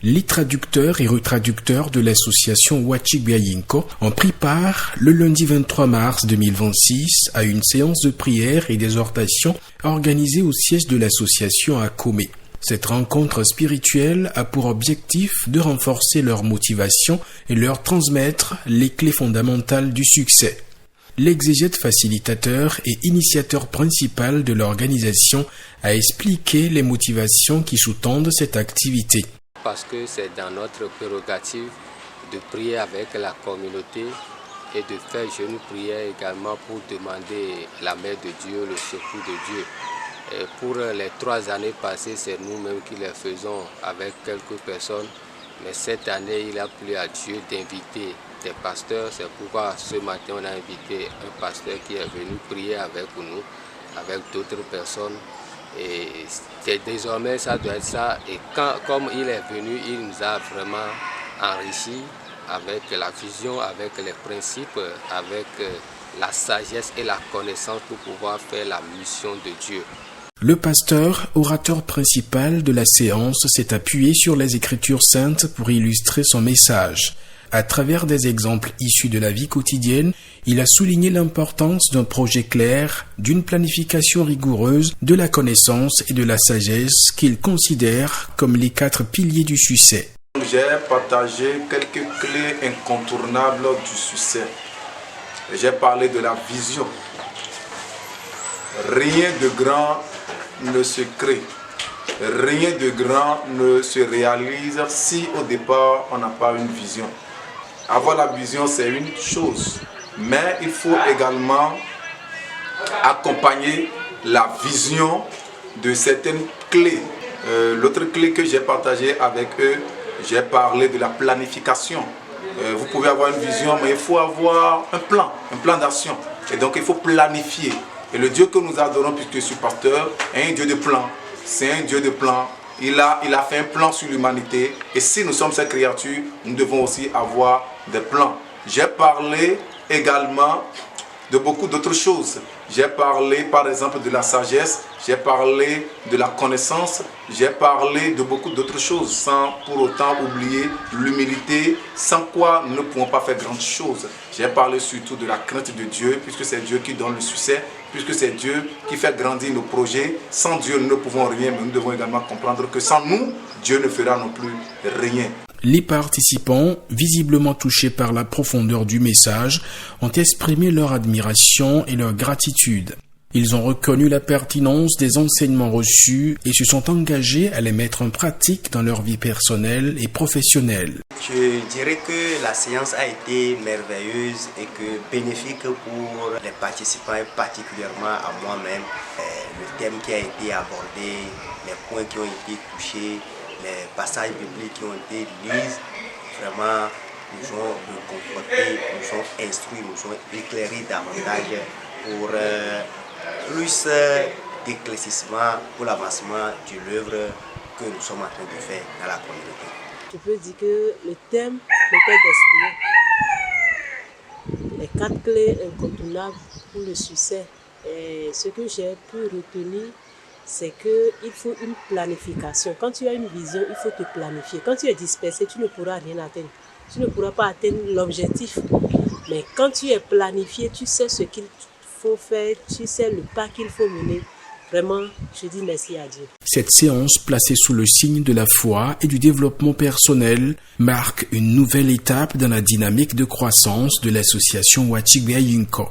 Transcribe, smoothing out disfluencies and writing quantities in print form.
Les traducteurs et retraducteurs de l'association Wachigbiayinko ont pris part le lundi 23 mars 2026 à une séance de prière et d'exhortation organisée au siège de l'association à Komé. Cette rencontre spirituelle a pour objectif de renforcer leur motivation et leur transmettre les clés fondamentales du succès. L'exégète facilitateur et initiateur principal de l'organisation a expliqué les motivations qui sous-tendent cette activité. Parce que c'est dans notre prérogative de prier avec la communauté et de faire jeûne prière également pour demander la main de Dieu, le secours de Dieu. Et pour les 3 années passées, c'est nous-mêmes qui les faisons avec quelques personnes. Mais cette année, il a plu à Dieu d'inviter des pasteurs. C'est pourquoi ce matin, on a invité un pasteur qui est venu prier avec nous, avec d'autres personnes. Et désormais, ça doit être ça. Et comme il est venu, il nous a vraiment enrichi avec la vision, avec les principes, avec la sagesse et la connaissance pour pouvoir faire la mission de Dieu. Le pasteur, orateur principal de la séance, s'est appuyé sur les Écritures saintes pour illustrer son message. À travers des exemples issus de la vie quotidienne, il a souligné l'importance d'un projet clair, d'une planification rigoureuse, de la connaissance et de la sagesse qu'il considère comme les 4 piliers du succès. J'ai partagé quelques clés incontournables du succès. J'ai parlé de la vision. Rien de grand ne se crée. Rien de grand ne se réalise si au départ on n'a pas une vision. Avoir la vision, c'est une chose, mais il faut également accompagner la vision de certaines clés. L'autre clé que j'ai partagée avec eux, j'ai parlé de la planification. Vous pouvez avoir une vision, mais il faut avoir un plan d'action. Et donc il faut planifier. Et le Dieu que nous adorons, puisque je suis pasteur, est un Dieu de plan. C'est un Dieu de plan. Il a fait un plan sur l'humanité. Et si nous sommes ses créatures, nous devons aussi avoir des plans. J'ai parlé également de beaucoup d'autres choses. J'ai parlé par exemple de la sagesse, j'ai parlé de la connaissance, j'ai parlé de beaucoup d'autres choses sans pour autant oublier l'humilité, sans quoi nous ne pouvons pas faire grandes choses. J'ai parlé surtout de la crainte de Dieu, puisque c'est Dieu qui donne le succès, puisque c'est Dieu qui fait grandir nos projets. Sans Dieu, nous ne pouvons rien, mais nous devons également comprendre que sans nous, Dieu ne fera non plus rien. Les participants, visiblement touchés par la profondeur du message, ont exprimé leur admiration et leur gratitude. Ils ont reconnu la pertinence des enseignements reçus et se sont engagés à les mettre en pratique dans leur vie personnelle et professionnelle. Je dirais que la séance a été merveilleuse et que bénéfique pour les participants et particulièrement à moi-même. Le thème qui a été abordé, les points qui ont été touchés, les passages bibliques qui ont été lus, vraiment nous ont confortés, nous ont instruits, nous ont éclairés davantage pour plus d'éclaircissement pour l'avancement de l'œuvre que nous sommes en train de faire dans la communauté. Je peux dire que le thème m'était destiné. Les 4 clés incontournables pour le succès. Et ce que j'ai pu retenir, c'est qu'il faut une planification. Quand tu as une vision, il faut te planifier. Quand tu es dispersé, tu ne pourras rien atteindre. Tu ne pourras pas atteindre l'objectif. Mais quand tu es planifié, tu sais ce qu'il faut faire, tu sais le pas qu'il faut mener. Vraiment, je dis merci à Dieu. Cette séance, placée sous le signe de la foi et du développement personnel, marque une nouvelle étape dans la dynamique de croissance de l'association Wachigbiayinko.